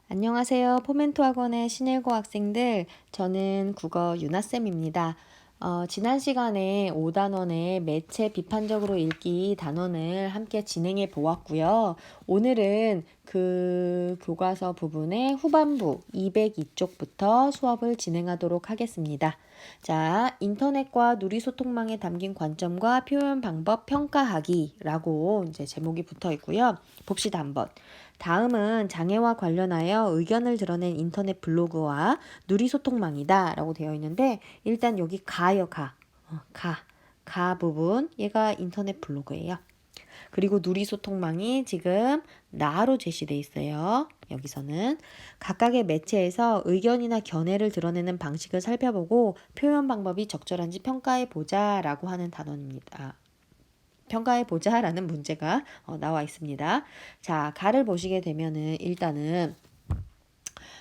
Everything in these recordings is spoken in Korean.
안녕하세요. 포멘토 학원의 신일고 학생들. 저는 국어 유나쌤입니다. 지난 시간에 5단원의 매체 비판적으로 읽기 단원을 함께 진행해 보았고요. 오늘은 그 교과서 부분의 후반부 202쪽부터 수업을 진행하도록 하겠습니다. 자, 인터넷과 누리소통망에 담긴 관점과 표현 방법 평가하기라고 이제 제목이 붙어 있고요. 봅시다 한번. 다음은 장애와 관련하여 의견을 드러낸 인터넷 블로그와 누리소통망이다 라고 되어 있는데 일단 여기 가요. 가 부분 얘가 인터넷 블로그예요. 그리고 누리소통망이 지금 나로 제시돼 있어요. 여기서는 각각의 매체에서 의견이나 견해를 드러내는 방식을 살펴보고 표현 방법이 적절한지 평가해보자 라고 하는 단원입니다. 평가해보자라는 문제가 나와 있습니다. 자, 가를 보시게 되면은 일단은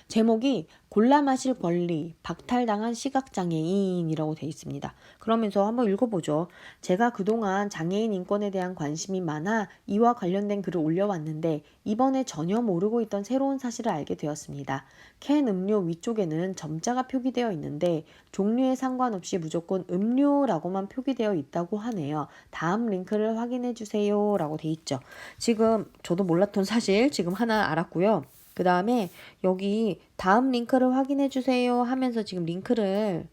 제목이 골라 마실 권리, 박탈당한 시각장애인이라고 되어 있습니다. 그러면서 한번 읽어보죠. 제가 그동안 장애인 인권에 대한 관심이 많아 이와 관련된 글을 올려왔는데 이번에 전혀 모르고 있던 새로운 사실을 알게 되었습니다. 캔 음료 위쪽에는 점자가 표기되어 있는데 종류에 상관없이 무조건 음료라고만 표기되어 있다고 하네요. 다음 링크를 확인해 주세요 라고 돼 있죠. 지금 저도 몰랐던 사실 지금 하나 알았고요. 그 다음에 여기 다음 링크를 확인해 주세요 하면서 지금 링크를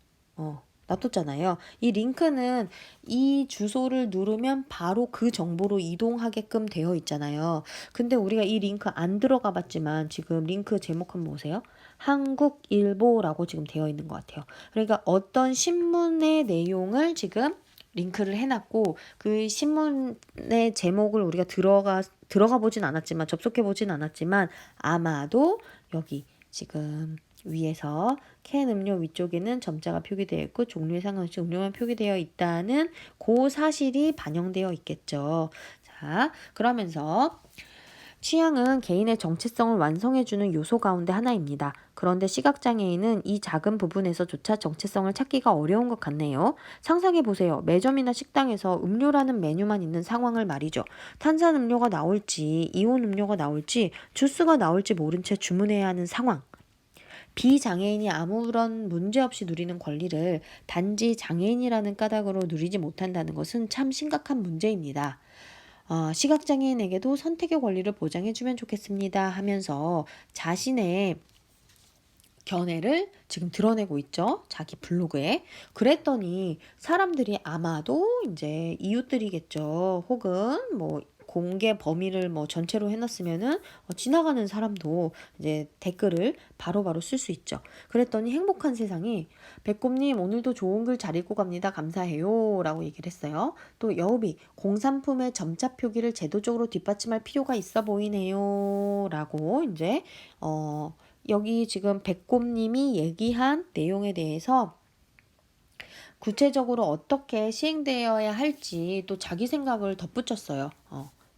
놔뒀잖아요. 이 링크는 이 주소를 누르면 바로 그 정보로 이동하게끔 되어 있잖아요. 근데 우리가 이 링크 안 들어가 봤지만 지금 링크 제목 한번 보세요. 한국일보라고 지금 되어 있는 것 같아요. 그러니까 어떤 신문의 내용을 지금 링크를 해놨고 그 신문의 제목을 우리가 들어가 보진 않았지만 접속해 보진 않았지만 아마도 여기 지금 위에서 캔 음료 위쪽에는 점자가 표기되어 있고 종류에 상관없이 음료만 표기되어 있다는 그 사실이 반영되어 있겠죠. 자, 그러면서 취향은 개인의 정체성을 완성해주는 요소 가운데 하나입니다. 그런데 시각장애인은 이 작은 부분에서조차 정체성을 찾기가 어려운 것 같네요. 상상해보세요. 매점이나 식당에서 음료라는 메뉴만 있는 상황을 말이죠. 탄산음료가 나올지, 이온 음료가 나올지, 주스가 나올지 모른 채 주문해야 하는 상황. 비장애인이 아무런 문제 없이 누리는 권리를 단지 장애인이라는 까닭으로 누리지 못한다는 것은 참 심각한 문제입니다. 시각장애인에게도 선택의 권리를 보장해주면 좋겠습니다 하면서 자신의 견해를 지금 드러내고 있죠. 자기 블로그에. 그랬더니 사람들이 아마도 이제 이웃들이겠죠. 혹은 뭐 공개 범위를 뭐 전체로 해놨으면은 지나가는 사람도 이제 댓글을 바로바로 쓸 수 있죠. 그랬더니 행복한 세상이 배꼽님 오늘도 좋은 글 잘 읽고 갑니다. 감사해요. 라고 얘기를 했어요. 또 여우비 공산품의 점자 표기를 제도적으로 뒷받침할 필요가 있어 보이네요. 라고 이제 여기 지금 배꼽님이 얘기한 내용에 대해서 구체적으로 어떻게 시행되어야 할지 또 자기 생각을 덧붙였어요.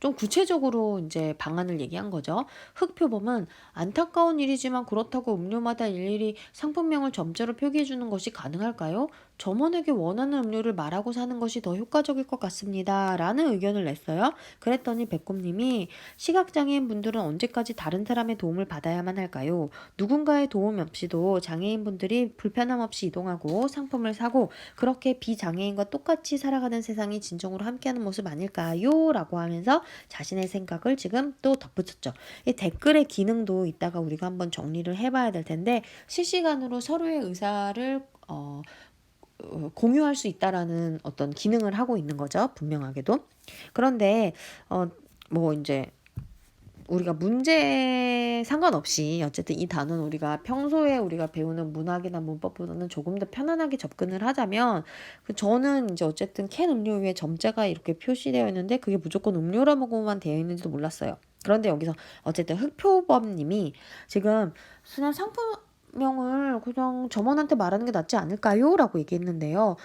좀 구체적으로 이제 방안을 얘기한 거죠. 흑표범은 안타까운 일이지만 그렇다고 음료마다 일일이 상품명을 점자로 표기해 주는 것이 가능할까요? 점원에게 원하는 음료를 말하고 사는 것이 더 효과적일 것 같습니다. 라는 의견을 냈어요. 그랬더니 배꼽님이 시각장애인 분들은 언제까지 다른 사람의 도움을 받아야만 할까요? 누군가의 도움 없이도 장애인분들이 불편함 없이 이동하고 상품을 사고 그렇게 비장애인과 똑같이 살아가는 세상이 진정으로 함께하는 모습 아닐까요? 라고 하면서 자신의 생각을 지금 또 덧붙였죠. 이 댓글의 기능도 이따가 우리가 한번 정리를 해봐야 될 텐데 실시간으로 서로의 의사를 공유할 수 있다라는 어떤 기능을 하고 있는 거죠. 분명하게도. 그런데 뭐 이제 우리가 문제 상관없이 어쨌든 이 단어는 우리가 평소에 우리가 배우는 문학이나 문법보다는 조금 더 편안하게 접근을 하자면 저는 이제 어쨌든 캔 음료 위에 점자가 이렇게 표시되어 있는데 그게 무조건 음료라고만 되어 있는지도 몰랐어요. 그런데 여기서 어쨌든 흑표범님이 지금 그냥 상품명을 그냥 점원한테 말하는 게 낫지 않을까요? 라고 얘기했는데요.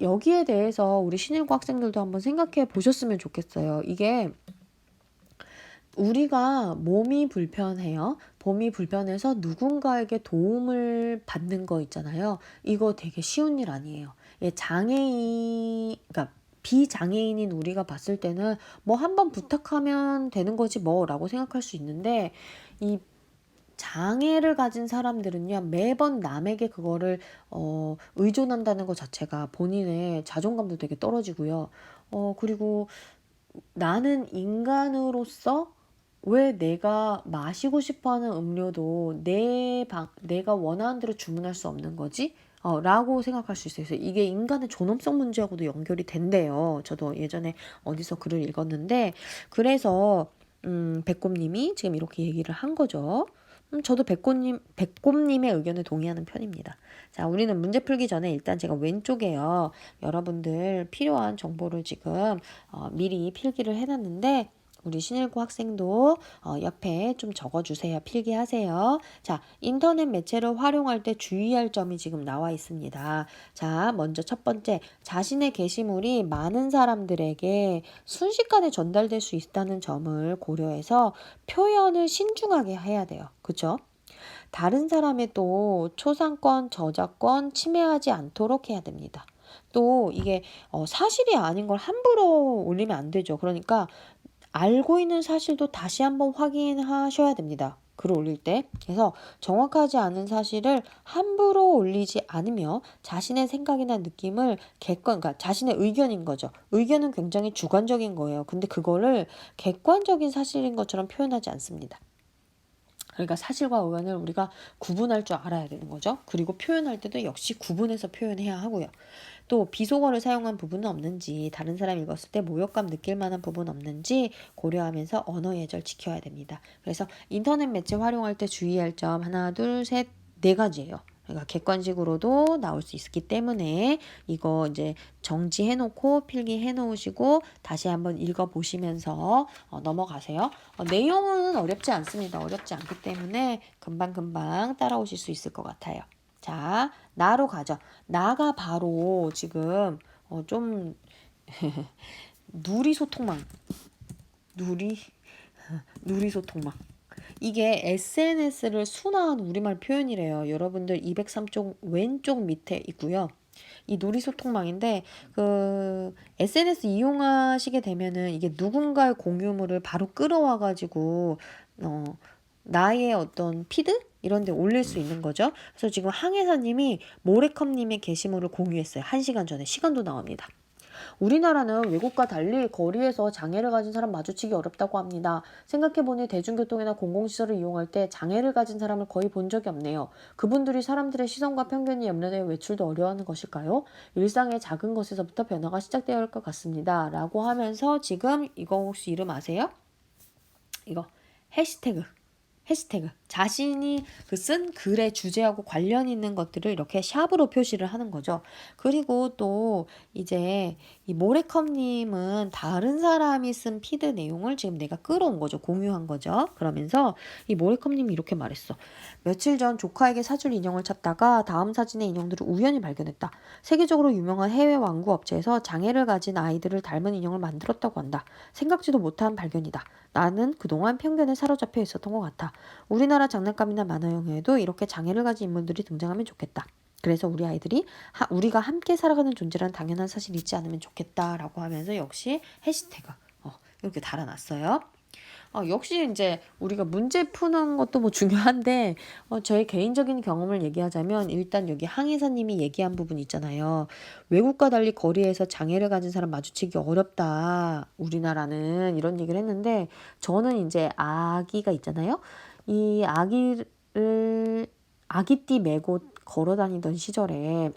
여기에 대해서 우리 신일고 학생들도 한번 생각해 보셨으면 좋겠어요. 이게 우리가 몸이 불편해요. 몸이 불편해서 누군가에게 도움을 받는 거 있잖아요. 이거 되게 쉬운 일 아니에요. 예, 그러니까 비장애인인 우리가 봤을 때는 뭐 한번 부탁하면 되는 거지 뭐라고 생각할 수 있는데 이 장애를 가진 사람들은요, 매번 남에게 그거를 의존한다는 것 자체가 본인의 자존감도 되게 떨어지고요. 그리고 나는 인간으로서 왜 내가 마시고 싶어 하는 음료도 내가 원하는 대로 주문할 수 없는 거지? 라고 생각할 수 있어요. 그래서 이게 인간의 존엄성 문제하고도 연결이 된대요. 저도 예전에 어디서 글을 읽었는데, 그래서, 백곰님이 지금 이렇게 얘기를 한 거죠. 저도 백곰님의 의견에 동의하는 편입니다. 자, 우리는 문제 풀기 전에 일단 제가 왼쪽에요. 여러분들 필요한 정보를 지금 미리 필기를 해놨는데, 우리 신일고 학생도 옆에 좀 적어주세요. 필기하세요. 자, 인터넷 매체를 활용할 때 주의할 점이 지금 나와 있습니다. 자, 먼저 첫 번째, 자신의 게시물이 많은 사람들에게 순식간에 전달될 수 있다는 점을 고려해서 표현을 신중하게 해야 돼요. 그쵸? 다른 사람의 또 초상권, 저작권 침해하지 않도록 해야 됩니다. 또 이게 사실이 아닌 걸 함부로 올리면 안 되죠. 그러니까 알고 있는 사실도 다시 한번 확인하셔야 됩니다. 글을 올릴 때. 그래서 정확하지 않은 사실을 함부로 올리지 않으며 자신의 생각이나 느낌을 그러니까 자신의 의견인 거죠. 의견은 굉장히 주관적인 거예요. 근데 그거를 객관적인 사실인 것처럼 표현하지 않습니다. 그러니까 사실과 의견을 우리가 구분할 줄 알아야 되는 거죠. 그리고 표현할 때도 역시 구분해서 표현해야 하고요. 또 비속어를 사용한 부분은 없는지, 다른 사람이 읽었을 때 모욕감 느낄 만한 부분 없는지 고려하면서 언어 예절 지켜야 됩니다. 그래서 인터넷 매체 활용할 때 주의할 점 하나, 둘, 셋, 네 가지예요. 그러니까 객관식으로도 나올 수 있기 때문에 이거 이제 정지해 놓고 필기해 놓으시고 다시 한번 읽어 보시면서 넘어가세요. 내용은 어렵지 않습니다. 어렵지 않기 때문에 금방금방 따라오실 수 있을 것 같아요. 자, 나로 가죠. 나가 바로 지금 좀 누리소통망, 누리 누리소통망. 이게 SNS를 순화한 우리말 표현이래요. 여러분들 203쪽 왼쪽 밑에 있고요. 이 놀이소통망인데 그 SNS 이용하시게 되면은 이게 누군가의 공유물을 바로 끌어와 가지고 나의 어떤 피드 이런 데 올릴 수 있는 거죠. 그래서 지금 항해사님이 모래컵님의 게시물을 공유했어요. 1시간 전에. 시간도 나옵니다. 우리나라는 외국과 달리 거리에서 장애를 가진 사람 마주치기 어렵다고 합니다. 생각해보니 대중교통이나 공공시설을 이용할 때 장애를 가진 사람을 거의 본 적이 없네요. 그분들이 사람들의 시선과 편견이 염려되어 외출도 어려워하는 것일까요? 일상의 작은 것에서부터 변화가 시작되어야 할 것 같습니다. 라고 하면서 지금 이거 혹시 이름 아세요? 이거 해시태그 자신이 그 쓴 글의 주제하고 관련 있는 것들을 이렇게 샵으로 표시를 하는 거죠. 그리고 또 이제 이 모래컵님은 다른 사람이 쓴 피드 내용을 지금 내가 끌어온 거죠. 공유한 거죠. 그러면서 이 모래컵님이 이렇게 말했어. 며칠 전 조카에게 사줄 인형을 찾다가 다음 사진의 인형들을 우연히 발견했다. 세계적으로 유명한 해외 완구 업체에서 장애를 가진 아이들을 닮은 인형을 만들었다고 한다. 생각지도 못한 발견이다. 나는 그동안 편견에 사로잡혀 있었던 것 같아. 우리나라 장난감이나 만화 영화에도 이렇게 장애를 가진 인물들이 등장하면 좋겠다. 그래서 우리 아이들이 우리가 함께 살아가는 존재라는 당연한 사실이 있지 않으면 좋겠다라고 하면서 역시 해시태그 이렇게 달아놨어요. 역시 이제 우리가 문제 푸는 것도 뭐 중요한데 저의 개인적인 경험을 얘기하자면 일단 여기 항해사님이 얘기한 부분 있잖아요. 외국과 달리 거리에서 장애를 가진 사람 마주치기 어렵다. 우리나라는 이런 얘기를 했는데 저는 이제 아기가 있잖아요. 이 아기띠 메고 걸어 다니던 시절에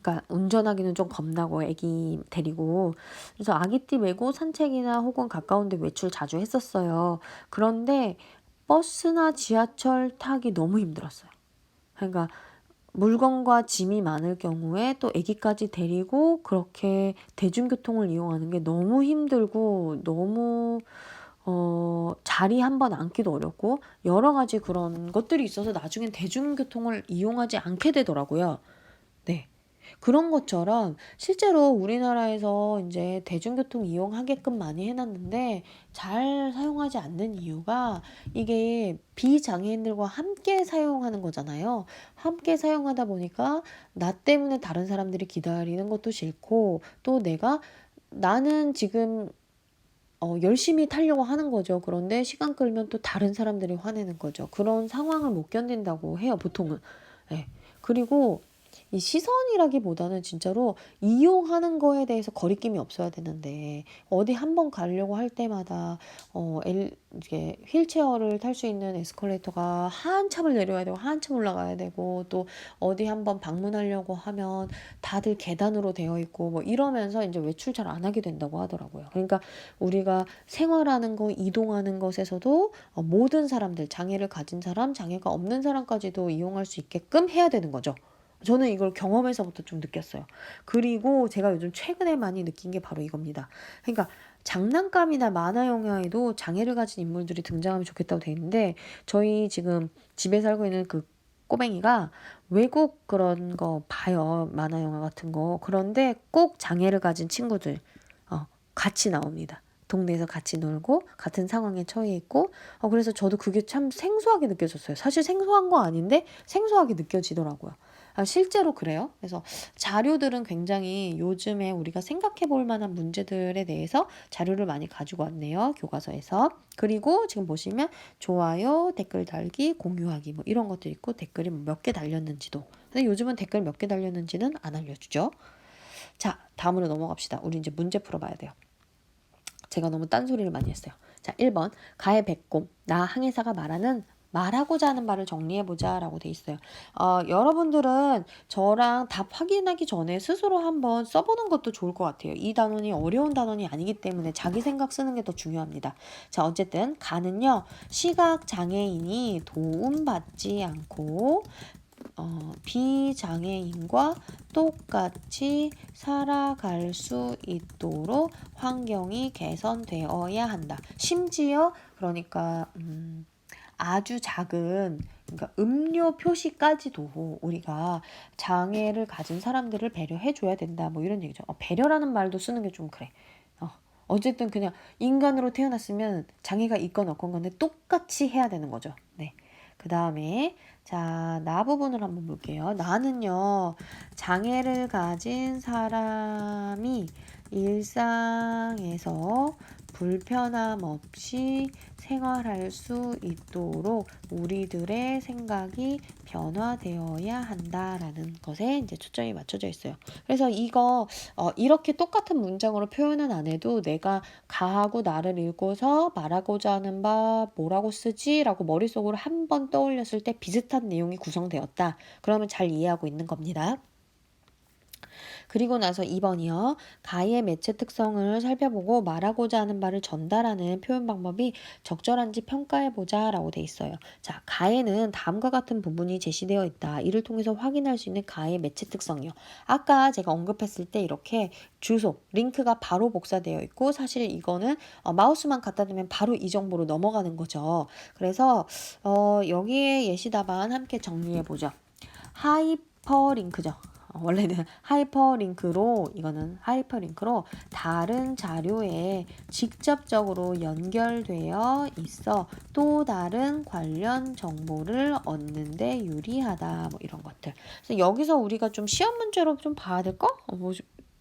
그러니까 운전하기는 좀 겁나고 애기 데리고 그래서 아기띠 메고 산책이나 혹은 가까운 데 외출 자주 했었어요. 그런데 버스나 지하철 타기 너무 힘들었어요. 그러니까 물건과 짐이 많을 경우에 또 애기까지 데리고 그렇게 대중교통을 이용하는 게 너무 힘들고 너무 자리 한 번 앉기도 어렵고 여러 가지 그런 것들이 있어서 나중엔 대중교통을 이용하지 않게 되더라고요. 네. 그런 것처럼 실제로 우리나라에서 이제 대중교통 이용하게끔 많이 해놨는데 잘 사용하지 않는 이유가 이게 비장애인들과 함께 사용하는 거잖아요. 함께 사용하다 보니까 나 때문에 다른 사람들이 기다리는 것도 싫고 또 나는 지금 열심히 타려고 하는 거죠. 그런데 시간 끌면 또 다른 사람들이 화내는 거죠. 그런 상황을 못 견딘다고 해요, 보통은. 예. 그리고 이 시선이라기보다는 진짜로 이용하는 거에 대해서 거리낌이 없어야 되는데 어디 한번 가려고 할 때마다 이게 휠체어를 탈 수 있는 에스컬레이터가 한참을 내려야 되고 한참 올라가야 되고 또 어디 한번 방문하려고 하면 다들 계단으로 되어 있고 뭐 이러면서 이제 외출 잘 안 하게 된다고 하더라고요. 그러니까 우리가 생활하는 거, 이동하는 것에서도 모든 사람들, 장애를 가진 사람, 장애가 없는 사람까지도 이용할 수 있게끔 해야 되는 거죠. 저는 이걸 경험에서부터 좀 느꼈어요. 그리고 제가 요즘 최근에 많이 느낀 게 바로 이겁니다. 그러니까 장난감이나 만화 영화에도 장애를 가진 인물들이 등장하면 좋겠다고 돼 있는데 저희 지금 집에 살고 있는 그 꼬맹이가 외국 그런 거 봐요. 만화 영화 같은 거. 그런데 꼭 장애를 가진 친구들 같이 나옵니다. 동네에서 같이 놀고 같은 상황에 처해 있고 그래서 저도 그게 참 생소하게 느껴졌어요. 사실 생소한 거 아닌데 생소하게 느껴지더라고요. 실제로 그래요. 그래서 자료들은 굉장히 요즘에 우리가 생각해 볼 만한 문제들에 대해서 자료를 많이 가지고 왔네요. 교과서에서. 그리고 지금 보시면 좋아요, 댓글 달기, 공유하기 뭐 이런 것도 있고 댓글이 몇 개 달렸는지도. 근데 요즘은 댓글 몇 개 달렸는지는 안 알려주죠. 자, 다음으로 넘어갑시다. 우리 이제 문제 풀어봐야 돼요. 제가 너무 딴소리를 많이 했어요. 자, 1번 가의 백곰 나 항해사가 말하고자 하는 말을 정리해보자 라고 돼 있어요. 여러분들은 저랑 답 확인하기 전에 스스로 한번 써보는 것도 좋을 것 같아요. 이 단원이 어려운 단원이 아니기 때문에 자기 생각 쓰는 게 더 중요합니다. 자, 어쨌든 가는요. 시각장애인이 도움받지 않고 비장애인과 똑같이 살아갈 수 있도록 환경이 개선되어야 한다. 심지어 그러니까 아주 작은 그러니까 음료 표시까지도 우리가 장애를 가진 사람들을 배려해 줘야 된다. 뭐 이런 얘기죠. 배려라는 말도 쓰는 게 좀 그래. 어쨌든 그냥 인간으로 태어났으면 장애가 있건 없건 간에 똑같이 해야 되는 거죠. 네. 그 다음에 자, 나 부분을 한번 볼게요. 나는요, 장애를 가진 사람이 일상에서 불편함 없이 생활할 수 있도록 우리들의 생각이 변화되어야 한다라는 것에 이제 초점이 맞춰져 있어요. 그래서 이거 이렇게 똑같은 문장으로 표현은 안 해도 내가 가하고 나를 읽고서 말하고자 하는 바 뭐라고 쓰지? 라고 머릿속으로 한 번 떠올렸을 때 비슷한 내용이 구성되었다. 그러면 잘 이해하고 있는 겁니다. 그리고 나서 2번이요. 가의 매체 특성을 살펴보고 말하고자 하는 바를 전달하는 표현 방법이 적절한지 평가해보자 라고 돼 있어요. 자, 가에는 다음과 같은 부분이 제시되어 있다. 이를 통해서 확인할 수 있는 가의 매체 특성이요. 아까 제가 언급했을 때 이렇게 주소, 링크가 바로 복사되어 있고 사실 이거는 마우스만 갖다 대면 바로 이 정보로 넘어가는 거죠. 그래서 여기에 예시 답안 함께 정리해보죠. 하이퍼링크죠. 원래는 이거는 하이퍼링크로 다른 자료에 직접적으로 연결되어 있어 또 다른 관련 정보를 얻는 데 유리하다. 뭐 이런 것들. 그래서 여기서 우리가 좀 시험 문제로 좀 봐야 될까?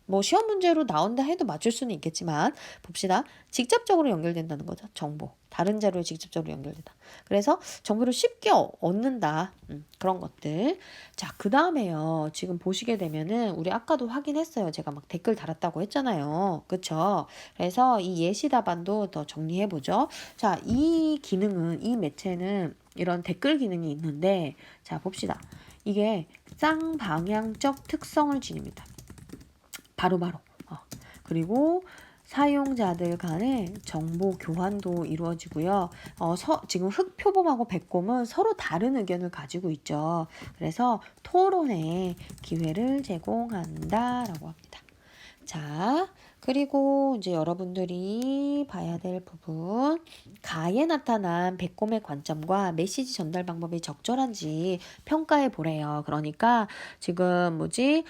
뭐 시험 문제로 나온다 해도 맞출 수는 있겠지만 봅시다. 직접적으로 연결된다는 거죠. 정보. 다른 자료에 직접적으로 연결된다. 그래서 정보를 쉽게 얻는다. 그런 것들. 자, 그 다음에요. 지금 보시게 되면은 우리 아까도 확인했어요. 제가 막 댓글 달았다고 했잖아요. 그쵸? 그래서 이 예시 답안도 더 정리해보죠. 자, 이 매체는 이런 댓글 기능이 있는데 자, 봅시다. 이게 쌍방향적 특성을 지닙니다. 바로바로. 그리고 사용자들 간의 정보 교환도 이루어지고요. 지금 흑표범하고 백곰은 서로 다른 의견을 가지고 있죠. 그래서 토론의 기회를 제공한다라고 합니다. 자, 그리고 이제 여러분들이 봐야 될 부분 가에 나타난 백곰의 관점과 메시지 전달 방법이 적절한지 평가해 보래요. 그러니까 지금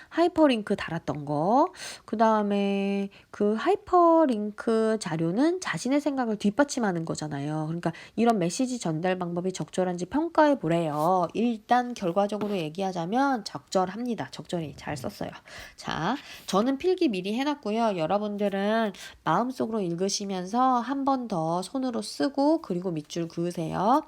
하이퍼링크 달았던 거, 그 다음에 그 하이퍼링크 자료는 자신의 생각을 뒷받침하는 거잖아요. 그러니까 이런 메시지 전달 방법이 적절한지 평가해 보래요. 일단 결과적으로 얘기하자면 적절합니다. 적절히 잘 썼어요. 자, 저는 필기 미리 해놨고요. 여러분 여러분들은 마음속으로 읽으시면서 한 번 더 손으로 쓰고 그리고 밑줄 그으세요.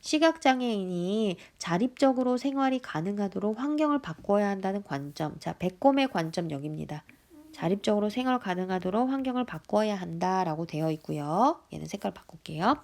시각장애인이 자립적으로 생활이 가능하도록 환경을 바꿔야 한다는 관점. 자, 백곰의 관점 여기입니다. 자립적으로 생활 가능하도록 환경을 바꿔야 한다라고 되어 있고요. 얘는 색깔 바꿀게요.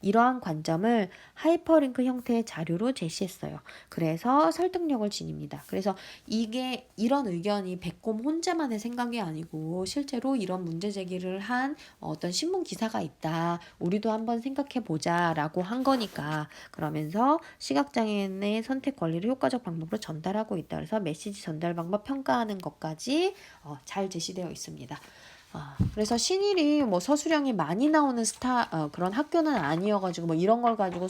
이러한 관점을 하이퍼링크 형태의 자료로 제시했어요. 그래서 설득력을 지닙니다. 그래서 이게 이런 의견이 백곰 혼자만의 생각이 아니고 실제로 이런 문제 제기를 한 어떤 신문 기사가 있다. 우리도 한번 생각해 보자라고 한 거니까 그러면서 시각장애인의 선택 권리를 효과적 방법으로 전달하고 있다. 그래서 메시지 전달 방법 평가하는 것까지 잘 제시되어 있습니다. 그래서 신일이 뭐 서술형이 많이 나오는 그런 학교는 아니어가지고 뭐 이런 걸 가지고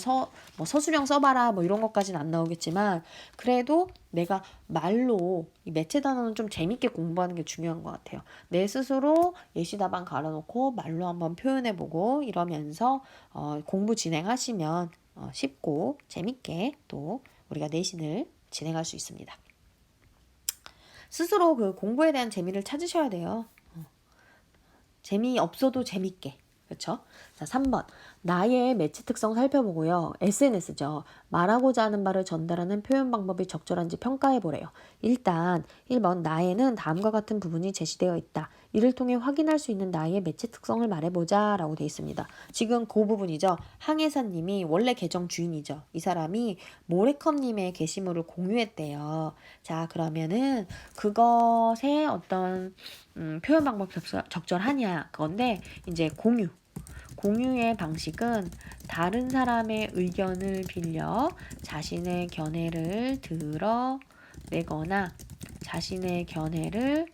뭐 서술형 써봐라 뭐 이런 것까지는 안 나오겠지만 그래도 내가 말로 이 매체 단어는 좀 재밌게 공부하는 게 중요한 것 같아요. 내 스스로 예시답안 갈아놓고 말로 한번 표현해보고 이러면서 공부 진행하시면 쉽고 재밌게 또 우리가 내신을 진행할 수 있습니다. 스스로 그 공부에 대한 재미를 찾으셔야 돼요. 재미없어도 재밌게. 그렇죠? 자, 3번. 나의 매체 특성 살펴보고요. SNS죠. 말하고자 하는 말을 전달하는 표현 방법이 적절한지 평가해 보래요. 일단 1번. 나에는 다음과 같은 부분이 제시되어 있다. 이를 통해 확인할 수 있는 나의 매체 특성을 말해보자 라고 되어 있습니다. 지금 그 부분이죠. 항해사님이 원래 계정 주인이죠. 이 사람이 모래컵님의 게시물을 공유했대요. 자, 그러면은 그것의 어떤 표현 방법 적절하냐 그건데 이제 공유의 방식은 다른 사람의 의견을 빌려 자신의 견해를 드러내거나 자신의 견해를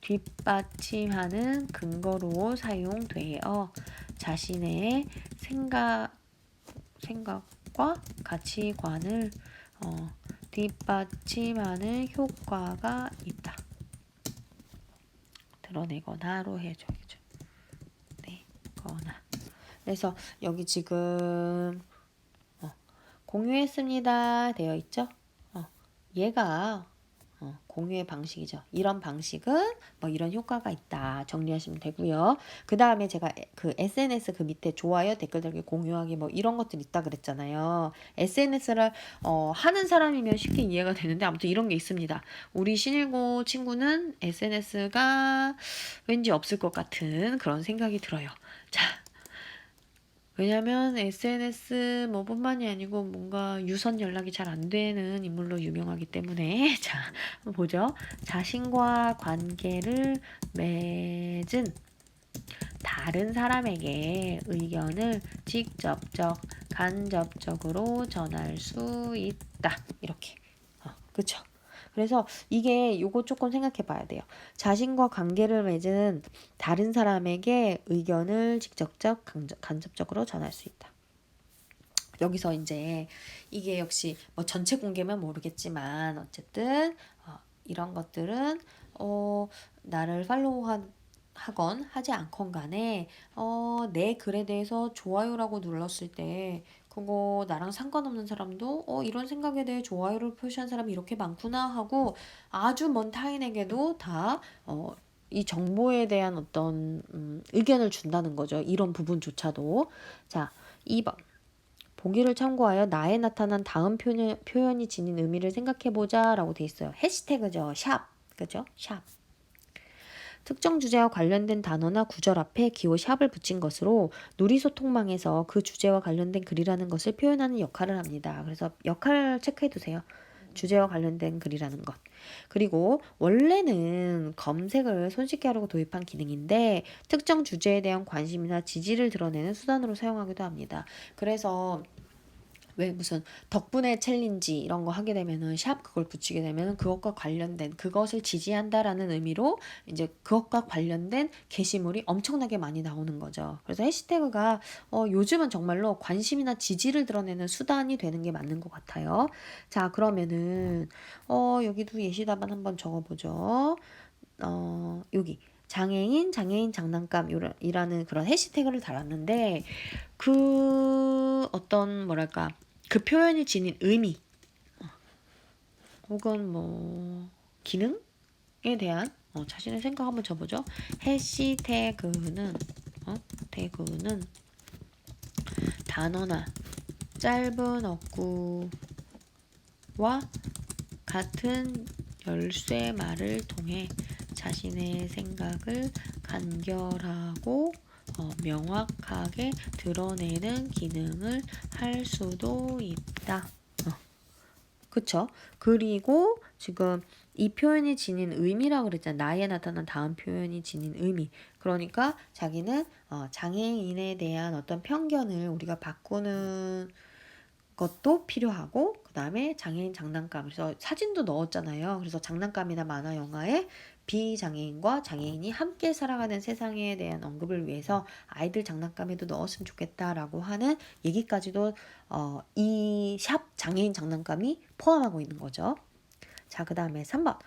뒷받침하는 근거로 사용되어 자신의 생각과 가치관을 뒷받침하는 효과가 있다. 드러내거나로 해줘야죠. 내거나. 그래서 여기 지금 공유했습니다 되어 있죠. 얘가 공유의 방식이죠. 이런 방식은 뭐 이런 효과가 있다 정리하시면 되고요. 그 다음에 제가 그 SNS 그 밑에 좋아요 댓글 달기 공유하기 뭐 이런 것들 있다 그랬잖아요. SNS를 하는 사람이면 쉽게 이해가 되는데 아무튼 이런 게 있습니다. 우리 신일고 친구는 SNS가 왠지 없을 것 같은 그런 생각이 들어요. 자, 왜냐면 SNS 뭐 뿐만이 아니고 뭔가 유선 연락이 잘 안 되는 인물로 유명하기 때문에 자, 한번 보죠. 자신과 관계를 맺은 다른 사람에게 의견을 직접적, 간접적으로 전할 수 있다. 이렇게. 그쵸? 그래서 이게 요거 조금 생각해 봐야 돼요. 자신과 관계를 맺은 다른 사람에게 의견을 직접적, 간접적으로 전할 수 있다. 여기서 이제 이게 역시 뭐 전체 공개면 모르겠지만 어쨌든 이런 것들은 나를 하건 하지 않건 간에 내 글에 대해서 좋아요라고 눌렀을 때 그거 나랑 상관없는 사람도 이런 생각에 대해 좋아요를 표시한 사람이 이렇게 많구나 하고 아주 먼 타인에게도 다 이 정보에 대한 어떤 의견을 준다는 거죠. 이런 부분조차도. 자, 2번. 보기를 참고하여 나에 나타난 다음 표현이 지닌 의미를 생각해보자 라고 돼 있어요. 해시태그죠. 샵. 그죠? 샵. 특정 주제와 관련된 단어나 구절 앞에 기호 샵을 붙인 것으로 누리소통망에서 그 주제와 관련된 글이라는 것을 표현하는 역할을 합니다. 그래서 역할 체크해 두세요. 주제와 관련된 글이라는 것. 그리고 원래는 검색을 손쉽게 하려고 도입한 기능인데 특정 주제에 대한 관심이나 지지를 드러내는 수단으로 사용하기도 합니다. 그래서 왜 무슨 덕분에 챌린지 이런 거 하게 되면은 샵 그걸 붙이게 되면은 그것과 관련된 그것을 지지한다라는 의미로 이제 그것과 관련된 게시물이 엄청나게 많이 나오는 거죠. 그래서 해시태그가 요즘은 정말로 관심이나 지지를 드러내는 수단이 되는 게 맞는 것 같아요. 자, 그러면은 여기도 예시답안 한번 적어보죠. 여기 장애인 장난감 이라는 그런 해시태그를 달았는데 그 어떤 뭐랄까 그 표현이 지닌 의미 혹은 뭐 기능에 대한 자신의 생각 한번 줘보죠. 해시태그는 태그는 단어나 짧은 어구와 같은 열쇠말을 통해 자신의 생각을 간결하고 명확하게 드러내는 기능을 할 수도 있다. 그쵸? 그리고 지금 이 표현이 지닌 의미라고 그랬잖아. 나에 나타난 다음 표현이 지닌 의미. 그러니까 자기는 장애인에 대한 어떤 편견을 우리가 바꾸는 것도 필요하고, 그 다음에 장애인 장난감, 그래서 사진도 넣었잖아요. 그래서 장난감이나 만화 영화에 비장애인과 장애인이 함께 살아가는 세상에 대한 언급을 위해서 아이들 장난감에도 넣었으면 좋겠다라고 하는 얘기까지도 이 샵 장애인 장난감이 포함하고 있는 거죠. 자, 그 다음에 3번.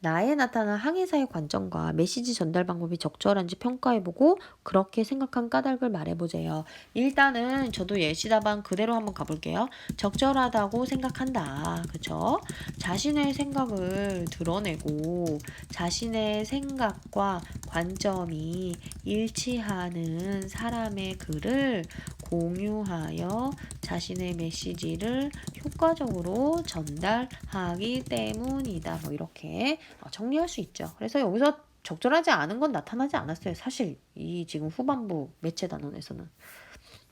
나에 나타난 항해사의 관점과 메시지 전달 방법이 적절한지 평가해보고 그렇게 생각한 까닭을 말해보세요. 일단은 저도 예시 답안 그대로 한번 가볼게요. 적절하다고 생각한다. 그쵸? 자신의 생각을 드러내고 자신의 생각과 관점이 일치하는 사람의 글을 공유하여 자신의 메시지를 효과적으로 전달하기 때문이다. 뭐 이렇게 정리할 수 있죠. 그래서 여기서 적절하지 않은 건 나타나지 않았어요. 사실 이 지금 후반부 매체 단원에서는.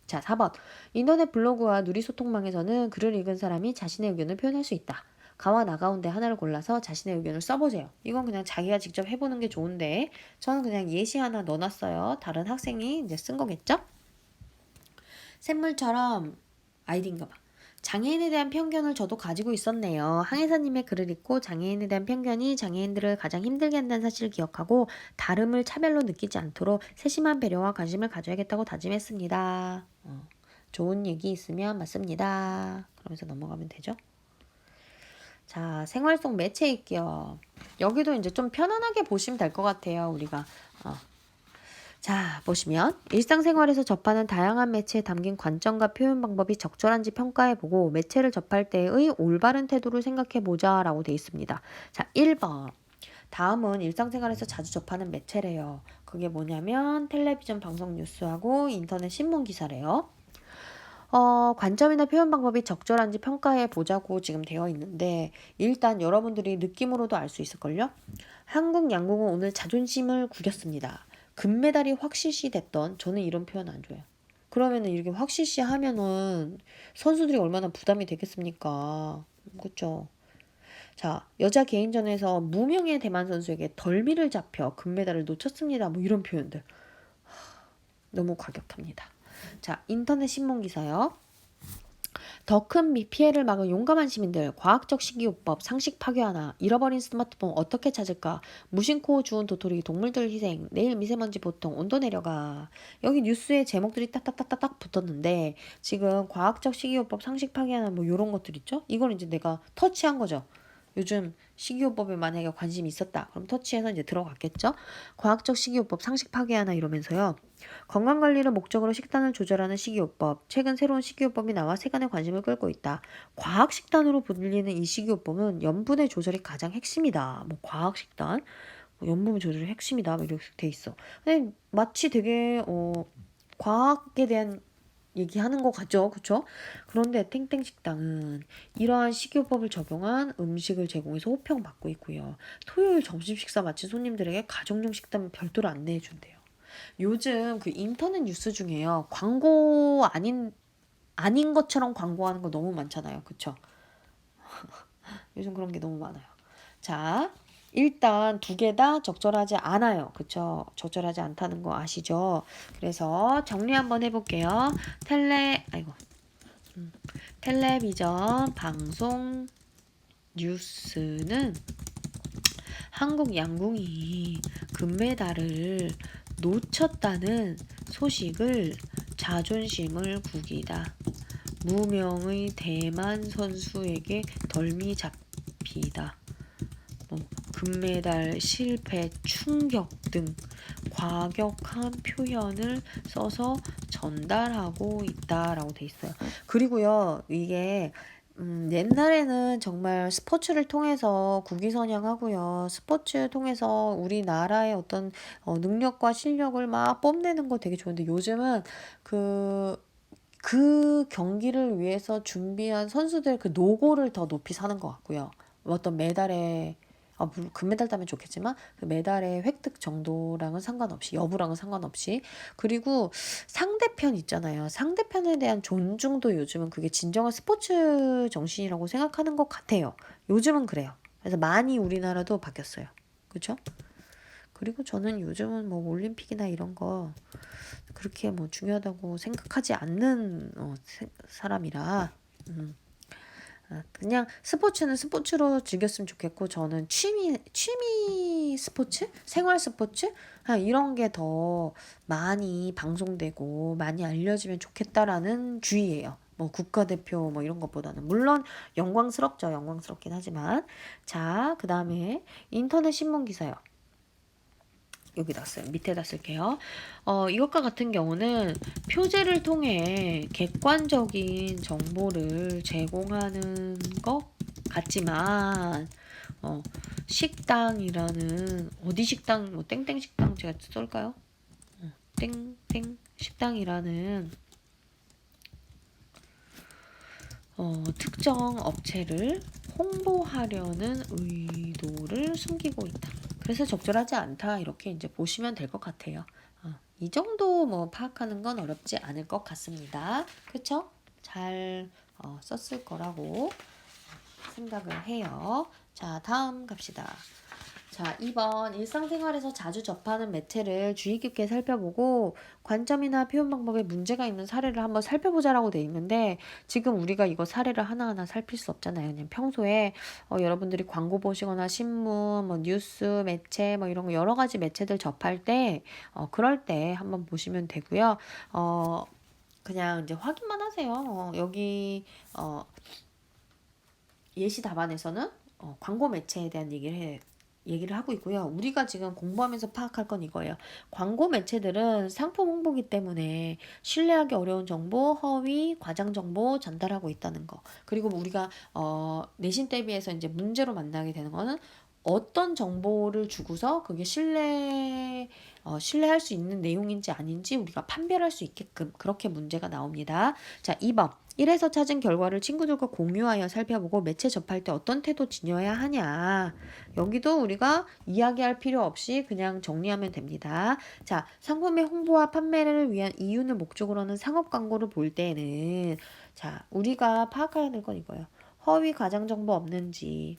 자, 4번. 인터넷 블로그와 누리소통망에서는 글을 읽은 사람이 자신의 의견을 표현할 수 있다. 가와 나 가운데 하나를 골라서 자신의 의견을 써보세요. 이건 그냥 자기가 직접 해보는 게 좋은데 저는 그냥 예시 하나 넣어놨어요. 다른 학생이 이제 쓴 거겠죠? 샘물처럼 아이디인가 봐. 장애인에 대한 편견을 저도 가지고 있었네요. 항해사님의 글을 읽고 장애인에 대한 편견이 장애인들을 가장 힘들게 한다는 사실을 기억하고 다름을 차별로 느끼지 않도록 세심한 배려와 관심을 가져야겠다고 다짐했습니다. 좋은 얘기 있으면 맞습니다. 그러면서 넘어가면 되죠. 자, 생활 속 매체 읽기요. 여기도 이제 좀 편안하게 보시면 될 것 같아요. 우리가 자, 보시면 일상생활에서 접하는 다양한 매체에 담긴 관점과 표현 방법이 적절한지 평가해보고 매체를 접할 때의 올바른 태도를 생각해보자 라고 되어 있습니다. 자, 1번. 다음은 일상생활에서 자주 접하는 매체래요. 그게 뭐냐면 텔레비전 방송 뉴스하고 인터넷 신문 기사래요. 관점이나 표현 방법이 적절한지 평가해 보자고 지금 되어 있는데 일단 여러분들이 느낌으로도 알 수 있을걸요? 한국 양궁은 오늘 자존심을 구겼습니다. 금메달이 확실시 됐던 저는 이런 표현 안 좋아해요. 그러면은 이렇게 확실시 하면은 선수들이 얼마나 부담이 되겠습니까? 그쵸? 자, 여자 개인전에서 무명의 대만 선수에게 덜미를 잡혀 금메달을 놓쳤습니다. 뭐 이런 표현들. 너무 과격합니다. 자, 인터넷 신문 기사요. 더 큰 피해를 막을 용감한 시민들, 과학적 식이요법, 상식 파괴하나, 잃어버린 스마트폰 어떻게 찾을까, 무심코 주운 도토리, 동물들 희생, 내일 미세먼지 보통, 온도 내려가. 여기 뉴스에 제목들이 딱딱딱딱 붙었는데 지금 과학적 식이요법, 상식 파괴하나 뭐 이런 것들 있죠? 이걸 이제 내가 터치한 거죠. 요즘 식이요법에 만약에 관심이 있었다. 그럼 터치해서 이제 들어갔겠죠? 과학적 식이요법, 상식 파괴하나 이러면서요. 건강관리를 목적으로 식단을 조절하는 식이요법. 최근 새로운 식이요법이 나와 세간의 관심을 끌고 있다. 과학식단으로 불리는 이 식이요법은 염분의 조절이 가장 핵심이다. 뭐 과학식단, 염분 조절이 핵심이다. 뭐 이렇게 돼 있어. 근데 마치 되게 과학에 대한 얘기하는 것 같죠? 그쵸? 그런데 탱탱식당은 이러한 식이요법을 적용한 음식을 제공해서 호평받고 있고요. 토요일 점심 식사 마친 손님들에게 가정용 식단 별도로 안내해 준대요. 요즘 그 인터넷 뉴스 중에요. 광고 아닌 것처럼 광고하는 거 너무 많잖아요. 그쵸? 요즘 그런 게 너무 많아요. 자, 일단 두 개 다 적절하지 않아요. 그쵸? 적절하지 않다는 거 아시죠? 그래서 정리 한번 해볼게요. 텔레비전, 방송, 뉴스는 한국 양궁이 금메달을 놓쳤다는 소식을 자존심을 구기다. 무명의 대만 선수에게 덜미 잡히다. 금메달 실패 충격 등 과격한 표현을 써서 전달하고 있다라고 돼 있어요. 그리고요, 이게 옛날에는 정말 스포츠를 통해서 국위선양하고요. 스포츠 통해서 우리나라의 어떤 능력과 실력을 막 뽐내는 거 되게 좋은데 요즘은 그 경기를 위해서 준비한 선수들 그 노고를 더 높이 사는 것 같고요. 어떤 메달에 물론 금메달 따면 좋겠지만 그 메달의 획득 정도랑은 상관없이 여부랑은 상관없이 그리고 상대편 있잖아요. 상대편에 대한 존중도 요즘은 그게 진정한 스포츠 정신이라고 생각하는 것 같아요. 요즘은 그래요. 그래서 많이 우리나라도 바뀌었어요. 그렇죠? 그리고 저는 요즘은 뭐 올림픽이나 이런 거 그렇게 뭐 중요하다고 생각하지 않는 사람이라 그냥 스포츠는 스포츠로 즐겼으면 좋겠고 저는 취미 스포츠, 생활 스포츠 이런 게 더 많이 방송되고 많이 알려지면 좋겠다라는 주의예요. 뭐 국가대표 뭐 이런 것보다는 물론 영광스럽죠. 영광스럽긴 하지만 자, 그다음에 인터넷 신문 기사요. 여기다 써요. 밑에다 쓸게요. 이것과 같은 경우는 표제를 통해 객관적인 정보를 제공하는 것 같지만, 식당이라는, 어디 식당, 뭐, 땡땡 식당 제가 쏠까요? 땡땡 식당이라는, 특정 업체를 홍보하려는 의도를 숨기고 있다. 그래서 적절하지 않다. 이렇게 이제 보시면 될 것 같아요. 이 정도 뭐 파악하는 건 어렵지 않을 것 같습니다. 그쵸? 잘 썼을 거라고 생각을 해요. 자, 다음 갑시다. 자, 2번 일상생활에서 자주 접하는 매체를 주의 깊게 살펴보고 관점이나 표현 방법에 문제가 있는 사례를 한번 살펴보자라고 돼 있는데 지금 우리가 이거 사례를 하나하나 살필 수 없잖아요. 그냥 평소에 여러분들이 광고 보시거나 신문, 뭐 뉴스, 매체 뭐 이런 거 여러 가지 매체들 접할 때 그럴 때 한번 보시면 되고요. 그냥 이제 확인만 하세요. 여기 예시 답안에서는 광고 매체에 대한 얘기를 하고 있고요. 우리가 지금 공부하면서 파악할 건 이거예요. 광고 매체들은 상품 홍보기 때문에 신뢰하기 어려운 정보, 허위, 과장 정보 전달하고 있다는 거. 그리고 우리가 내신 대비해서 이제 문제로 만나게 되는 거는 어떤 정보를 주고서 그게 신뢰할 수 있는 내용인지 아닌지 우리가 판별할 수 있게끔 그렇게 문제가 나옵니다. 자, 2번. 1에서 찾은 결과를 친구들과 공유하여 살펴보고 매체 접할 때 어떤 태도 지녀야 하냐. 여기도 우리가 이야기할 필요 없이 그냥 정리하면 됩니다. 자, 상품의 홍보와 판매를 위한 이윤을 목적으로는 상업 광고를 볼 때는 자, 우리가 파악해야 될 건 이거예요. 허위 과장 정보 없는지.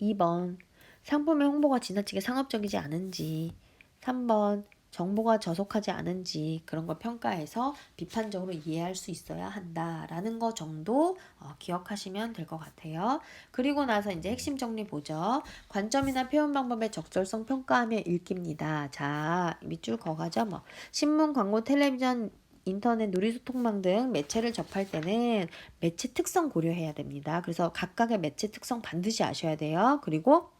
2번. 상품의 홍보가 지나치게 상업적이지 않은지. 3번. 정보가 저속하지 않은지 그런 걸 평가해서 비판적으로 이해할 수 있어야 한다라는 거 정도 기억하시면 될 것 같아요. 그리고 나서 이제 핵심 정리 보죠. 관점이나 표현 방법의 적절성 평가하며 읽기입니다. 자, 밑줄 그어가죠. 뭐 신문, 광고, 텔레비전, 인터넷, 누리소통망 등 매체를 접할 때는 매체 특성 고려해야 됩니다. 그래서 각각의 매체 특성 반드시 아셔야 돼요. 그리고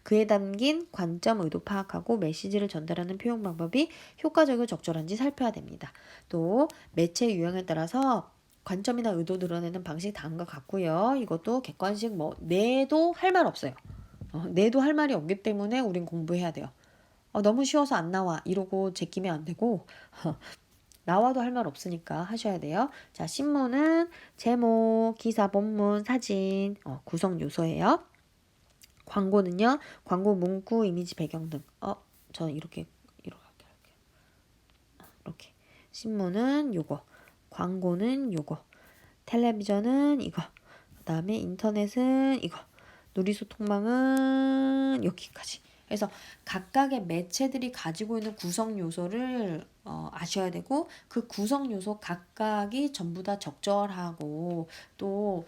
그에 담긴 관점, 의도 파악하고 메시지를 전달하는 표현 방법이 효과적이고 적절한지 살펴야 됩니다. 또 매체 유형에 따라서 관점이나 의도 드러내는 방식이 다음과 같고요. 이것도 객관식 뭐 내도 할 말 없어요. 내도 할 말이 없기 때문에 우린 공부해야 돼요. 너무 쉬워서 안 나와 이러고 제끼면 안 되고 나와도 할 말 없으니까 하셔야 돼요. 자, 신문은 제목, 기사, 본문, 사진, 구성 요소예요. 광고는요, 광고 문구, 이미지, 배경 등. 저는 이렇게 할게요. 이렇게. 신문은 요거, 광고는 요거, 텔레비전은 이거, 그 다음에 인터넷은 이거, 누리소통망은 여기까지. 그래서 각각의 매체들이 가지고 있는 구성 요소를 아셔야 되고 그 구성 요소 각각이 전부 다 적절하고 또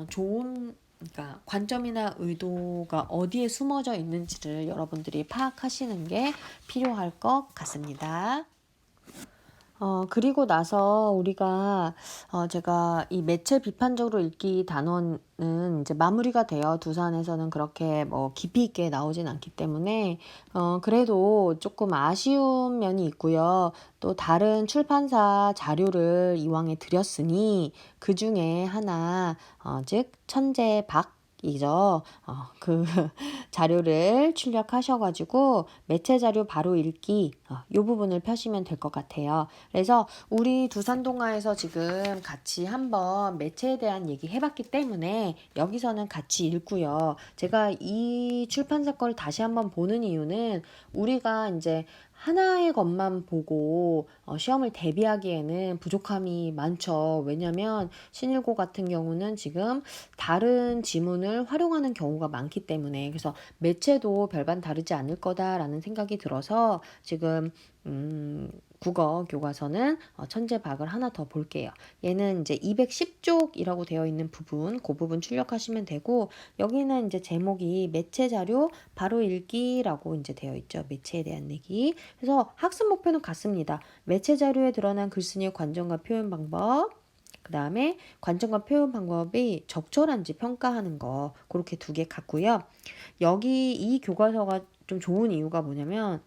좋은 그러니까 관점이나 의도가 어디에 숨어져 있는지를 여러분들이 파악하시는 게 필요할 것 같습니다. 그리고 나서 우리가 제가 이 매체 비판적으로 읽기 단원은 이제 마무리가 돼요. 두산에서는 그렇게 뭐 깊이 있게 나오진 않기 때문에 그래도 조금 아쉬운 면이 있고요. 또 다른 출판사 자료를 이왕에 드렸으니 그 중에 하나 즉 천재박 이죠. 그 자료를 출력하셔가지고 매체 자료 바로 읽기 이 부분을 펴시면 될 것 같아요. 그래서 우리 두산동화에서 지금 같이 한번 매체에 대한 얘기 해봤기 때문에 여기서는 같이 읽고요. 제가 이 출판사 거를 다시 한번 보는 이유는 우리가 이제 하나의 것만 보고 시험을 대비하기에는 부족함이 많죠. 왜냐면 신일고 같은 경우는 지금 다른 지문을 활용하는 경우가 많기 때문에 그래서 매체도 별반 다르지 않을 거다라는 생각이 들어서 지금 국어 교과서는 천재박을 하나 더 볼게요. 얘는 이제 210쪽이라고 되어 있는 부분, 그 부분 출력하시면 되고 여기는 이제 제목이 매체 자료 바로 읽기라고 이제 되어 있죠. 매체에 대한 얘기. 그래서 학습 목표는 같습니다. 매체 자료에 드러난 글쓴이의 관점과 표현 방법. 그 다음에 관점과 표현 방법이 적절한지 평가하는 거 그렇게 두 개 같고요. 여기 이 교과서가 좀 좋은 이유가 뭐냐면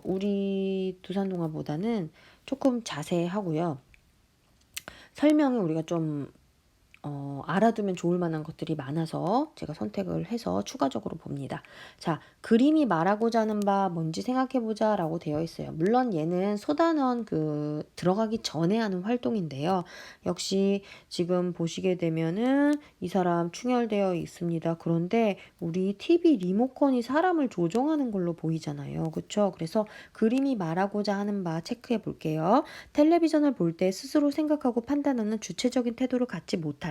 우리 두산동화보다는 조금 자세하고요. 설명을 우리가 좀 알아두면 좋을 만한 것들이 많아서 제가 선택을 해서 추가적으로 봅니다. 자, 그림이 말하고자 하는 바 뭔지 생각해보자 라고 되어 있어요. 물론 얘는 소단원 들어가기 전에 하는 활동인데요. 역시 지금 보시게 되면은 이 사람 충혈되어 있습니다. 그런데 우리 TV 리모컨이 사람을 조종하는 걸로 보이잖아요. 그쵸? 그래서 그림이 말하고자 하는 바 체크해 볼게요. 텔레비전을 볼 때 스스로 생각하고 판단하는 주체적인 태도를 갖지 못하면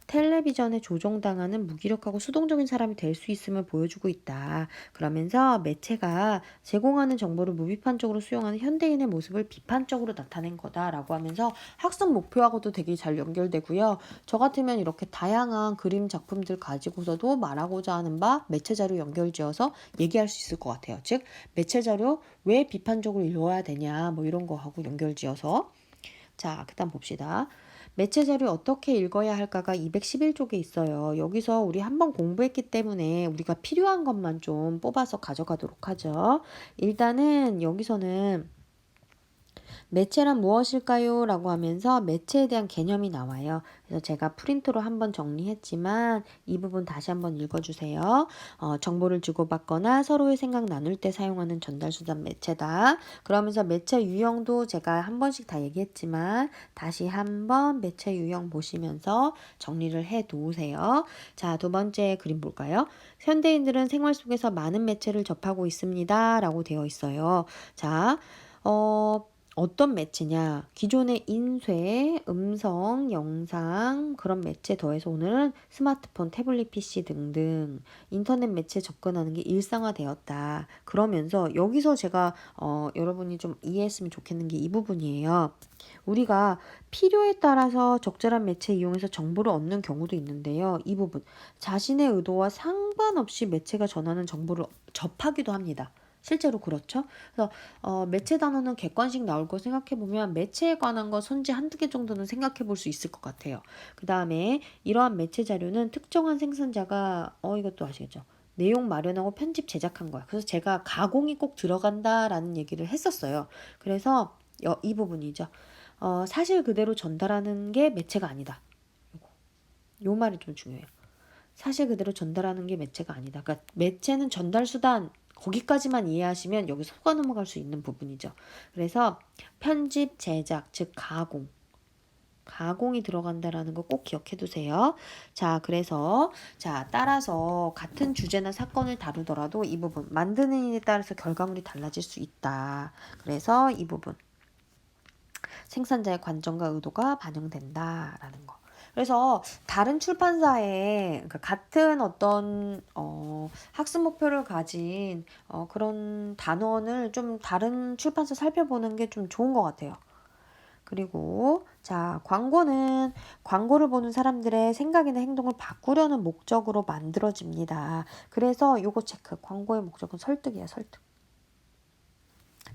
텔레비전에 조종당하는 무기력하고 수동적인 사람이 될 수 있음을 보여주고 있다. 그러면서 매체가 제공하는 정보를 무비판적으로 수용하는 현대인의 모습을 비판적으로 나타낸 거다라고 하면서 학습 목표하고도 되게 잘 연결되고요. 저 같으면 이렇게 다양한 그림 작품들 가지고서도 말하고자 하는 바 매체 자료 연결지어서 얘기할 수 있을 것 같아요. 즉 매체 자료 왜 비판적으로 읽어야 되냐 뭐 이런 거하고 연결지어서 자, 그다음 봅시다. 매체 자료 어떻게 읽어야 할까가 211쪽에 있어요. 여기서 우리 한번 공부했기 때문에 우리가 필요한 것만 좀 뽑아서 가져가도록 하죠. 일단은 여기서는 매체란 무엇일까요? 라고 하면서 매체에 대한 개념이 나와요. 그래서 제가 프린트로 한번 정리했지만 이 부분 다시 한번 읽어주세요. 정보를 주고받거나 서로의 생각 나눌 때 사용하는 전달수단 매체다. 그러면서 매체 유형도 제가 한 번씩 다 얘기했지만 다시 한번 매체 유형 보시면서 정리를 해 놓으세요. 자, 두 번째 그림 볼까요? 현대인들은 생활 속에서 많은 매체를 접하고 있습니다. 라고 되어 있어요. 자, 어떤 매체냐? 기존의 인쇄, 음성, 영상 그런 매체 더해서 오늘은 스마트폰, 태블릿 PC 등등 인터넷 매체 접근하는 게 일상화되었다. 그러면서 여기서 제가 여러분이 좀 이해했으면 좋겠는 게 이 부분이에요. 우리가 필요에 따라서 적절한 매체 이용해서 정보를 얻는 경우도 있는데요. 이 부분 자신의 의도와 상관없이 매체가 전하는 정보를 접하기도 합니다. 실제로 그렇죠. 그래서 매체 단어는 객관식 나올 거 생각해보면 매체에 관한 거 손지 한두 개 정도는 생각해 볼 수 있을 것 같아요. 그 다음에 이러한 매체 자료는 특정한 생산자가 이것도 아시겠죠? 내용 마련하고 편집 제작한 거야. 그래서 제가 가공이 꼭 들어간다라는 얘기를 했었어요. 그래서 이 부분이죠. 사실 그대로 전달하는 게 매체가 아니다. 요 말이 좀 중요해요. 사실 그대로 전달하는 게 매체가 아니다. 그러니까 매체는 전달 수단 거기까지만 이해하시면 여기서 속아 넘어갈 수 있는 부분이죠. 그래서 편집, 제작, 즉 가공이 들어간다라는 거 꼭 기억해 두세요. 자, 그래서 따라서 같은 주제나 사건을 다루더라도 이 부분 만드는 일에 따라서 결과물이 달라질 수 있다. 그래서 이 부분 생산자의 관점과 의도가 반영된다라는 거. 그래서 다른 출판사에 그러니까 같은 어떤 학습 목표를 가진 그런 단원을 좀 다른 출판사 살펴보는 게 좀 좋은 것 같아요. 그리고 광고는 광고를 보는 사람들의 생각이나 행동을 바꾸려는 목적으로 만들어집니다. 그래서 요거 체크. 광고의 목적은 설득이야, 설득.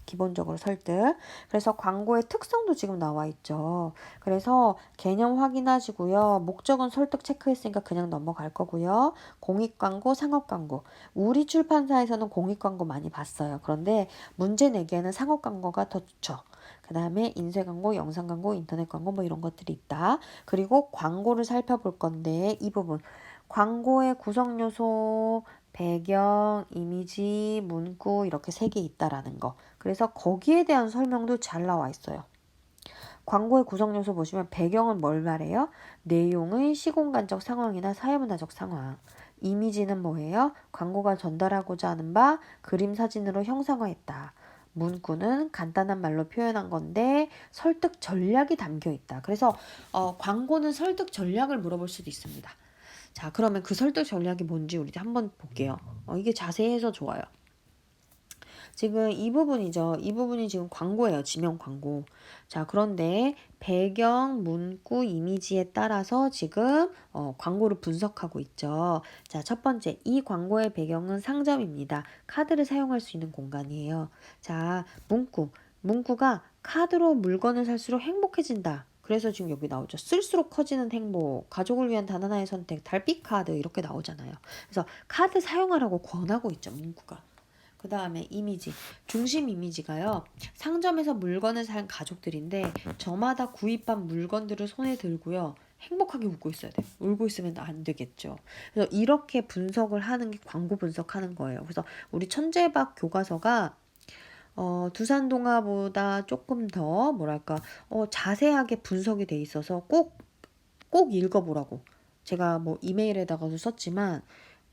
기본적으로 설득. 그래서 광고의 특성도 지금 나와 있죠. 그래서 개념 확인하시고요. 목적은 설득 체크했으니까 그냥 넘어갈 거고요. 공익광고, 상업광고. 우리 출판사에서는 공익광고 많이 봤어요. 그런데 문제 내기에는 상업광고가 더 좋죠. 그 다음에 인쇄광고, 영상광고, 인터넷광고 뭐 이런 것들이 있다. 그리고 광고를 살펴볼 건데 이 부분. 광고의 구성 요소, 배경, 이미지, 문구 이렇게 세 개 있다라는 거. 그래서 거기에 대한 설명도 잘 나와 있어요. 광고의 구성 요소 보시면 배경은 뭘 말해요? 내용의 시공간적 상황이나 사회문화적 상황. 이미지는 뭐예요? 광고가 전달하고자 하는 바 그림 사진으로 형상화했다. 문구는 간단한 말로 표현한 건데 설득 전략이 담겨 있다. 그래서 광고는 설득 전략을 물어볼 수도 있습니다. 자, 그러면 그 설득 전략이 뭔지 우리 한번 볼게요. 이게 자세해서 좋아요. 지금 이 부분이죠. 이 부분이 지금 광고예요. 지명 광고. 자, 그런데 배경, 문구, 이미지에 따라서 지금 광고를 분석하고 있죠. 자, 첫 번째, 이 광고의 배경은 상점입니다. 카드를 사용할 수 있는 공간이에요. 자, 문구. 문구가 카드로 물건을 살수록 행복해진다. 그래서 지금 여기 나오죠. 쓸수록 커지는 행복, 가족을 위한 단 하나의 선택, 달빛 카드 이렇게 나오잖아요. 그래서 카드 사용하라고 권하고 있죠. 문구가. 그 다음에 이미지. 중심 이미지가요. 상점에서 물건을 산 가족들인데 저마다 구입한 물건들을 손에 들고요. 행복하게 웃고 있어야 돼요. 울고 있으면 안 되겠죠. 그래서 이렇게 분석을 하는 게 광고 분석하는 거예요. 그래서 우리 천재박 교과서가 두산동화보다 조금 더 뭐랄까 자세하게 분석이 돼 있어서 꼭 읽어보라고 제가 뭐 이메일에다가도 썼지만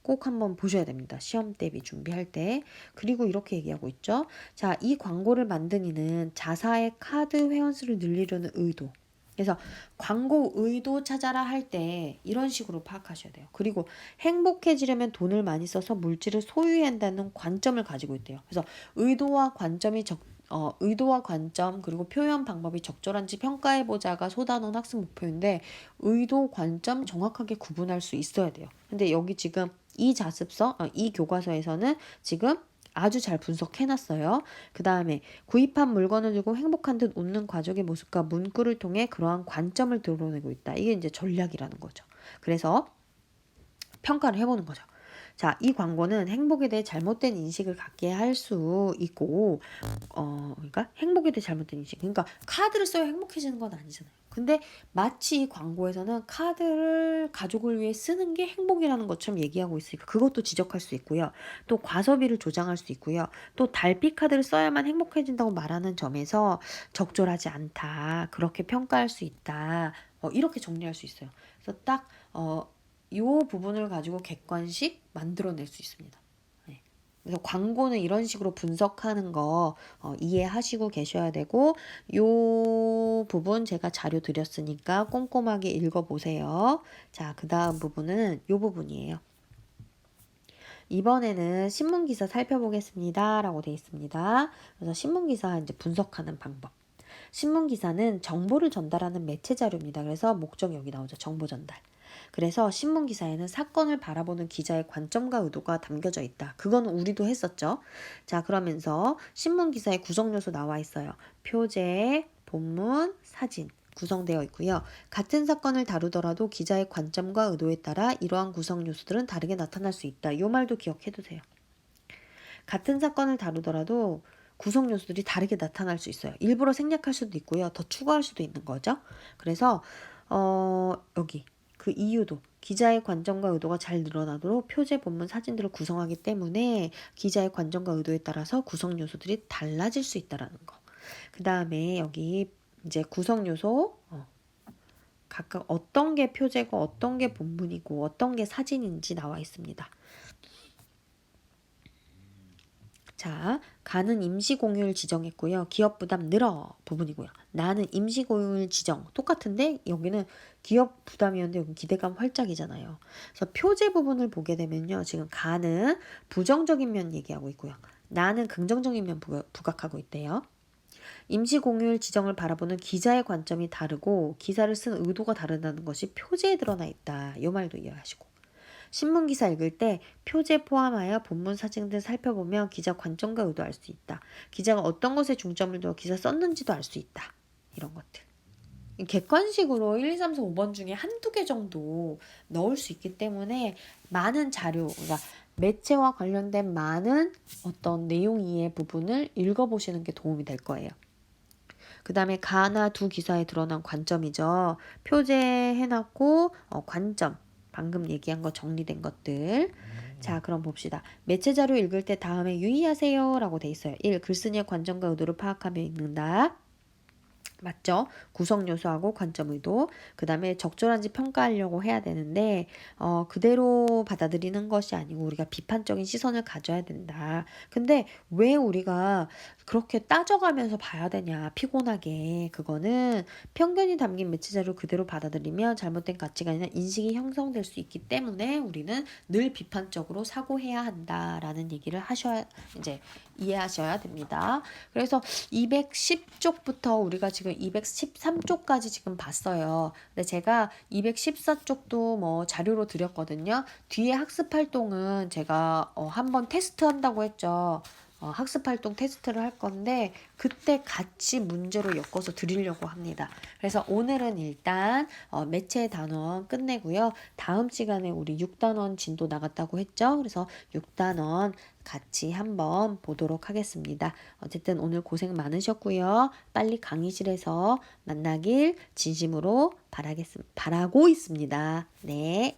꼭 한번 보셔야 됩니다. 시험 대비 준비할 때. 그리고 이렇게 얘기하고 있죠. 자, 이 광고를 만든 이는 자사의 카드 회원수를 늘리려는 의도. 그래서 광고 의도 찾아라 할 때 이런 식으로 파악하셔야 돼요. 그리고 행복해지려면 돈을 많이 써서 물질을 소유해야 한다는 관점을 가지고 있대요. 그래서 의도와 관점 그리고 표현 방법이 적절한지 평가해보자가 소단원 학습 목표인데 의도, 관점 정확하게 구분할 수 있어야 돼요. 근데 여기 지금 이 자습서, 이 교과서에서는 지금 아주 잘 분석해놨어요. 그 다음에 구입한 물건을 들고 행복한 듯 웃는 가족의 모습과 문구를 통해 그러한 관점을 드러내고 있다. 이게 이제 전략이라는 거죠. 그래서 평가를 해보는 거죠. 자, 이 광고는 행복에 대해 잘못된 인식을 갖게 할 수 있고, 그러니까 행복에 대해 잘못된 인식. 그러니까 카드를 써야 행복해지는 건 아니잖아요. 근데 마치 이 광고에서는 카드를 가족을 위해 쓰는 게 행복이라는 것처럼 얘기하고 있으니까 그것도 지적할 수 있고요. 또 과소비를 조장할 수 있고요. 또 달빛 카드를 써야만 행복해진다고 말하는 점에서 적절하지 않다. 그렇게 평가할 수 있다. 이렇게 정리할 수 있어요. 그래서 딱 이 부분을 가지고 객관식 만들어낼 수 있습니다. 네. 그래서 광고는 이런 식으로 분석하는 거 이해하시고 계셔야 되고 이 부분 제가 자료 드렸으니까 꼼꼼하게 읽어보세요. 자, 그 다음 부분은 이 부분이에요. 이번에는 신문기사 살펴보겠습니다. 라고 되어 있습니다. 그래서 신문기사 이제 분석하는 방법. 신문기사는 정보를 전달하는 매체 자료입니다. 그래서 목적 여기 나오죠. 정보 전달. 그래서 신문기사에는 사건을 바라보는 기자의 관점과 의도가 담겨져 있다. 그건 우리도 했었죠. 자, 그러면서 신문기사의 구성요소 나와 있어요. 표제, 본문, 사진 구성되어 있고요. 같은 사건을 다루더라도 기자의 관점과 의도에 따라 이러한 구성 요소들은 다르게 나타날 수 있다. 이 말도 기억해 두세요. 같은 사건을 다루더라도 구성 요소들이 다르게 나타날 수 있어요. 일부러 생략할 수도 있고요. 더 추가할 수도 있는 거죠. 그래서 여기 그 이유도 기자의 관점과 의도가 잘 드러나도록 표제, 본문, 사진들을 구성하기 때문에 기자의 관점과 의도에 따라서 구성 요소들이 달라질 수 있다라는 거. 그 다음에 여기 이제 구성 요소 각각 어떤 게 표제고 어떤 게 본문이고 어떤 게 사진인지 나와 있습니다. 자, 가는 임시 공휴일 지정했고요. 기업 부담 늘어 부분이고요. 나는 임시 공휴일 지정 똑같은데 여기는 기업 부담이었는데 여기 기대감 활짝이잖아요. 그래서 표제 부분을 보게 되면요. 지금 가는 부정적인 면 얘기하고 있고요. 나는 긍정적인 면 부각하고 있대요. 임시 공휴일 지정을 바라보는 기자의 관점이 다르고 기사를 쓴 의도가 다르다는 것이 표제에 드러나 있다. 이 말도 이해하시고. 신문 기사 읽을 때 표제 포함하여 본문 사진 등 살펴보면 기자 관점과 의도 알 수 있다. 기자가 어떤 것에 중점을 두어 기사 썼는지도 알 수 있다. 이런 것들. 객관식으로 1, 2, 3, 4, 5번 중에 한두 개 정도 넣을 수 있기 때문에 많은 자료, 그러니까 매체와 관련된 많은 어떤 내용 이해 부분을 읽어보시는 게 도움이 될 거예요. 그 다음에 가나 두 기사에 드러난 관점이죠. 표제해놨고 관점, 방금 얘기한 거 정리된 것들. 자, 그럼 봅시다. 매체 자료 읽을 때 다음에 유의하세요 라고 돼 있어요. 1. 글쓴이의 관점과 의도를 파악하며 읽는다. 맞죠? 구성 요소하고 관점 의도. 그 다음에 적절한지 평가하려고 해야 되는데 그대로 받아들이는 것이 아니고 우리가 비판적인 시선을 가져야 된다. 근데 왜 우리가 그렇게 따져가면서 봐야 되냐, 피곤하게. 그거는 편견이 담긴 매체 자료를 그대로 받아들이면 잘못된 가치관이나 인식이 형성될 수 있기 때문에 우리는 늘 비판적으로 사고해야 한다라는 얘기를 이제 이해하셔야 됩니다. 그래서 210쪽부터 우리가 지금 213쪽까지 지금 봤어요. 근데 제가 214쪽도 뭐 자료로 드렸거든요. 뒤에 학습 활동은 제가 한번 테스트 한다고 했죠. 학습 활동 테스트를 할 건데 그때 같이 문제로 엮어서 드리려고 합니다. 그래서 오늘은 일단 매체 단원 끝내고요. 다음 시간에 우리 6단원 진도 나갔다고 했죠. 그래서 6단원 같이 한번 보도록 하겠습니다. 어쨌든 오늘 고생 많으셨고요. 빨리 강의실에서 만나길 진심으로 바라고 있습니다. 네.